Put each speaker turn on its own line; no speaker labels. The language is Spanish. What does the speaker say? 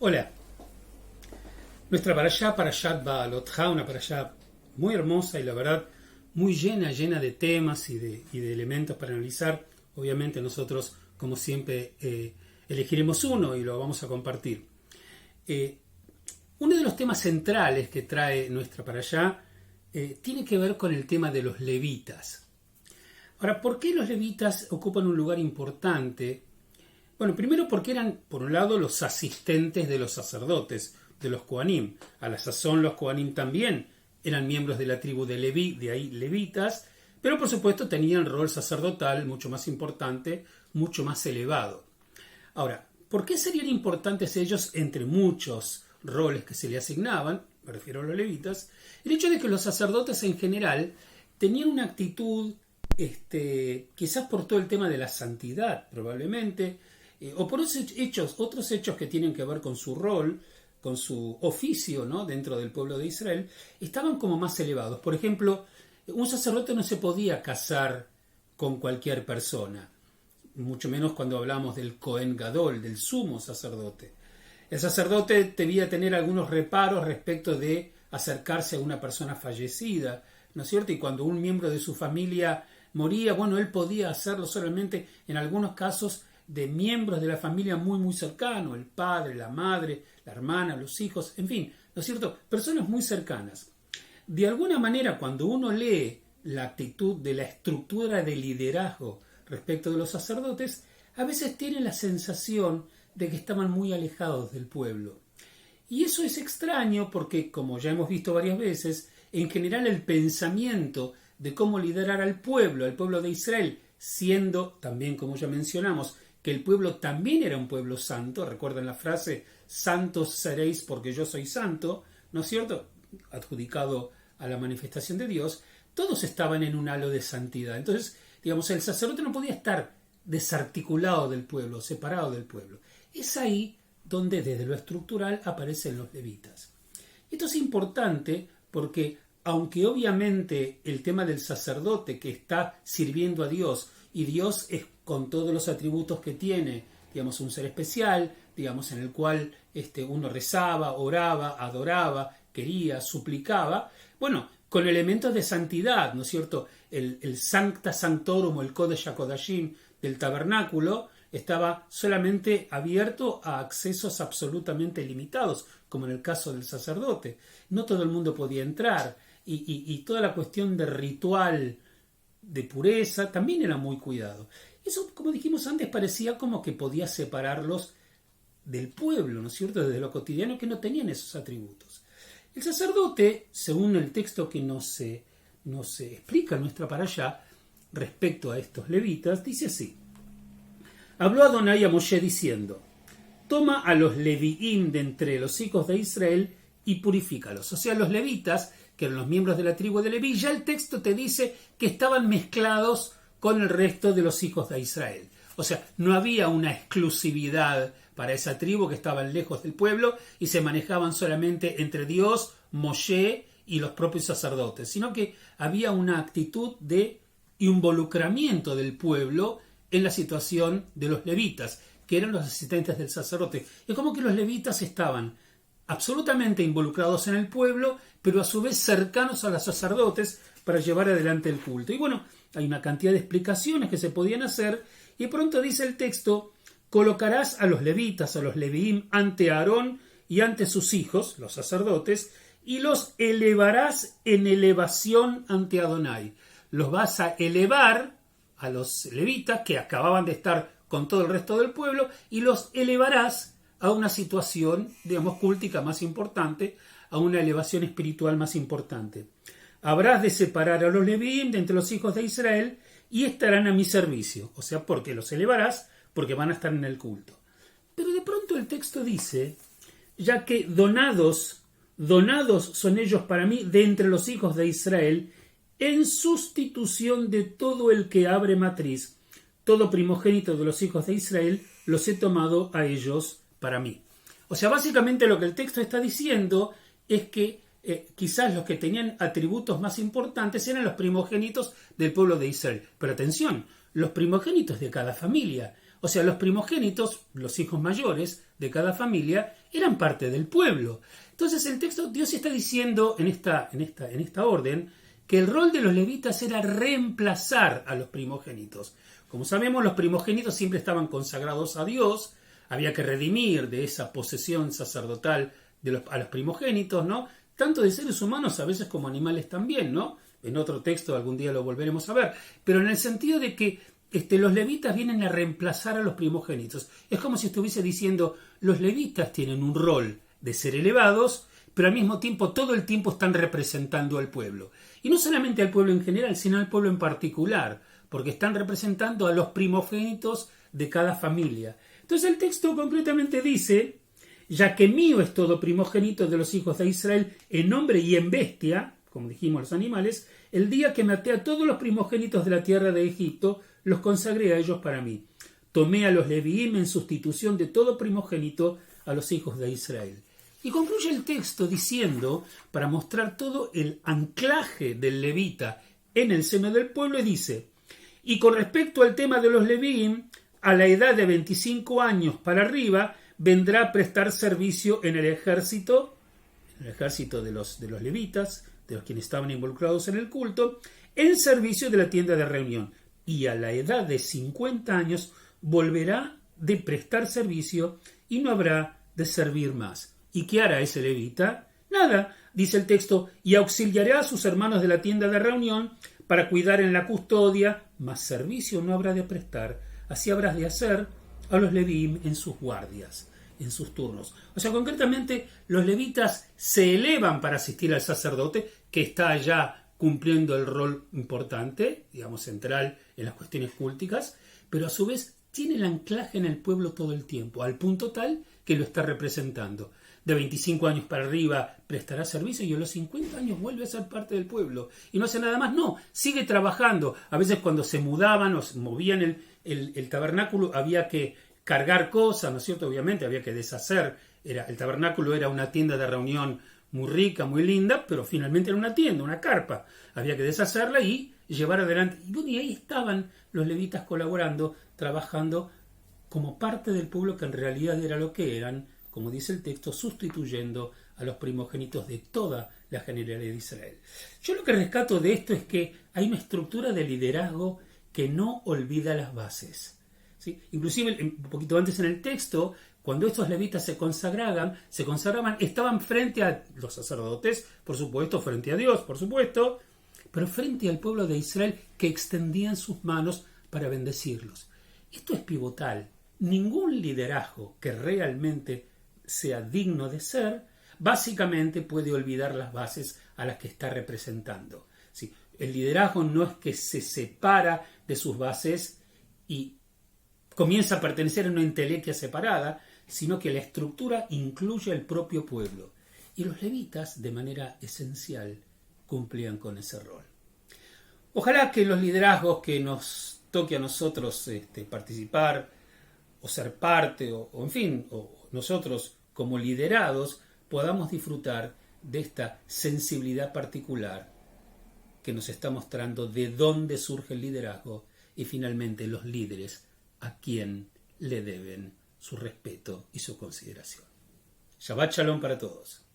Hola, nuestra parashá, Parashat Baalotja, una parashá muy hermosa y la verdad muy llena de temas y de elementos para analizar. Obviamente nosotros, como siempre, elegiremos uno y lo vamos a compartir. Uno de los temas centrales que trae nuestra parashá tiene que ver con el tema de los levitas. Ahora, ¿por qué los levitas ocupan un lugar importante? Bueno, primero porque eran, por un lado, los asistentes de los sacerdotes, de los Kohanim. A la sazón los Kohanim también eran miembros de la tribu de Leví, de ahí levitas, pero por supuesto tenían rol sacerdotal mucho más importante, mucho más elevado. Ahora, ¿por qué serían importantes ellos entre muchos roles que se le asignaban? Me refiero a los levitas. El hecho de que los sacerdotes en general tenían una actitud, quizás por todo el tema de la santidad, probablemente, o por otros hechos que tienen que ver con su rol, con su oficio, ¿no?, dentro del pueblo de Israel, estaban como más elevados. Por ejemplo, un sacerdote no se podía casar con cualquier persona, mucho menos cuando hablamos del Cohen Gadol, del sumo sacerdote. El sacerdote debía tener algunos reparos respecto de acercarse a una persona fallecida, ¿no es cierto? Y cuando un miembro de su familia moría, bueno, él podía hacerlo solamente en algunos casos de miembros de la familia muy cercanos, el padre, la madre, la hermana, los hijos, en fin, ¿no es cierto? Personas muy cercanas. De alguna manera, cuando uno lee la actitud de la estructura de liderazgo respecto de los sacerdotes, a veces tiene la sensación de que estaban muy alejados del pueblo. Y eso es extraño porque, como ya hemos visto varias veces, en general el pensamiento de cómo liderar al pueblo de Israel, siendo también, como ya mencionamos, que el pueblo también era un pueblo santo. Recuerdan la frase, santos seréis porque yo soy santo, ¿no es cierto?, adjudicado a la manifestación de Dios. Todos estaban en un halo de santidad. Entonces, digamos, el sacerdote no podía estar desarticulado del pueblo, separado del pueblo. Es ahí donde desde lo estructural aparecen los levitas. Esto es importante porque, aunque obviamente el tema del sacerdote que está sirviendo a Dios, y Dios es con todos los atributos que tiene, digamos, un ser especial, digamos, en el cual uno rezaba, oraba, adoraba, quería, suplicaba, bueno, con elementos de santidad, ¿no es cierto? El Sancta Sanctorum o el Kodesh HaKodashim del tabernáculo estaba solamente abierto a accesos absolutamente limitados, como en el caso del sacerdote. No todo el mundo podía entrar, y toda la cuestión de ritual de pureza también era muy cuidado. Eso, como dijimos antes, parecía como que podía separarlos del pueblo, ¿no es cierto?, desde lo cotidiano, que no tenían esos atributos. El sacerdote, según el texto que nos explica nuestra parashá respecto a estos levitas, dice así: habló Adonai a Moshe diciendo, toma a los leviim de entre los hijos de Israel y purifícalos. O sea, los levitas, que eran los miembros de la tribu de Leví, ya el texto te dice que estaban mezclados con el resto de los hijos de Israel. O sea, no había una exclusividad para esa tribu, que estaban lejos del pueblo y se manejaban solamente entre Dios, Moshe y los propios sacerdotes, sino que había una actitud de involucramiento del pueblo en la situación de los levitas, que eran los asistentes del sacerdote. Es como que los levitas estaban absolutamente involucrados en el pueblo, pero a su vez cercanos a los sacerdotes para llevar adelante el culto. Y bueno, hay una cantidad de explicaciones que se podían hacer, y pronto dice el texto: colocarás a los levitas, a los leviim, ante Aarón y ante sus hijos, los sacerdotes, y los elevarás en elevación ante Adonai. Los vas a elevar a los levitas, que acababan de estar con todo el resto del pueblo, y los elevarás a una situación, digamos, cúltica más importante, a una elevación espiritual más importante. Habrás de separar a los leviim de entre los hijos de Israel y estarán a mi servicio. O sea, porque los elevarás, porque van a estar en el culto. Pero de pronto el texto dice, ya que donados son ellos para mí de entre los hijos de Israel, en sustitución de todo el que abre matriz, todo primogénito de los hijos de Israel, los he tomado a ellos para mí. O sea, básicamente lo que el texto está diciendo es que quizás los que tenían atributos más importantes eran los primogénitos del pueblo de Israel. Pero atención, los primogénitos de cada familia. O sea, los primogénitos, los hijos mayores de cada familia, eran parte del pueblo. Entonces el texto, Dios está diciendo en esta orden, que el rol de los levitas era reemplazar a los primogénitos. Como sabemos, los primogénitos siempre estaban consagrados a Dios, había que redimir de esa posesión sacerdotal a los primogénitos, ¿no? Tanto de seres humanos a veces como animales también, ¿no? En otro texto algún día lo volveremos a ver, pero en el sentido de que los levitas vienen a reemplazar a los primogénitos. Es como si estuviese diciendo, los levitas tienen un rol de ser elevados, pero al mismo tiempo todo el tiempo están representando al pueblo. Y no solamente al pueblo en general, sino al pueblo en particular, porque están representando a los primogénitos de cada familia. Entonces el texto concretamente dice, ya que mío es todo primogénito de los hijos de Israel en hombre y en bestia, como dijimos los animales, el día que maté a todos los primogénitos de la tierra de Egipto, los consagré a ellos para mí. Tomé a los Leviim en sustitución de todo primogénito a los hijos de Israel. Y concluye el texto diciendo, para mostrar todo el anclaje del levita en el seno del pueblo, y dice, y con respecto al tema de los Leviim, a la edad de 25 años para arriba, vendrá a prestar servicio en el ejército de los levitas, de los quienes estaban involucrados en el culto, en servicio de la tienda de reunión. Y a la edad de 50 años volverá de prestar servicio y no habrá de servir más. ¿Y qué hará ese levita? Nada, dice el texto, y auxiliará a sus hermanos de la tienda de reunión para cuidar en la custodia, mas servicio no habrá de prestar. Así habrás de hacer a los leviim en sus guardias, en sus turnos. O sea, concretamente, los levitas se elevan para asistir al sacerdote, que está allá cumpliendo el rol importante, digamos, central en las cuestiones culticas, pero a su vez tiene el anclaje en el pueblo todo el tiempo, al punto tal que lo está representando. De 25 años para arriba prestará servicio y a los 50 años vuelve a ser parte del pueblo. Y no hace nada más, no, sigue trabajando. A veces cuando se mudaban o se movían el tabernáculo había que cargar cosas, ¿no es cierto? Obviamente había que deshacer. El tabernáculo era una tienda de reunión muy rica, muy linda, pero finalmente era una tienda, una carpa. Había que deshacerla y llevar adelante. Y ahí estaban los levitas colaborando, trabajando como parte del pueblo que en realidad era lo que eran, como dice el texto, sustituyendo a los primogénitos de toda la generalidad de Israel. Yo lo que rescato de esto es que hay una estructura de liderazgo que no olvida las bases. ¿Sí? Inclusive un poquito antes en el texto, cuando estos levitas se consagraban, estaban frente a los sacerdotes, por supuesto, frente a Dios, por supuesto, pero frente al pueblo de Israel que extendían sus manos para bendecirlos. Esto es pivotal. Ningún liderazgo que realmente sea digno de ser, básicamente puede olvidar las bases a las que está representando. ¿Sí? El liderazgo no es que se separa de sus bases y comienza a pertenecer a una entelequia separada, sino que la estructura incluye al propio pueblo. Y los levitas, de manera esencial, cumplían con ese rol. Ojalá que los liderazgos que nos toque a nosotros participar, o ser parte, o en fin, o nosotros como liderados, podamos disfrutar de esta sensibilidad particular que nos está mostrando de dónde surge el liderazgo y finalmente los líderes a quien le deben su respeto y su consideración. Shabbat Shalom para todos.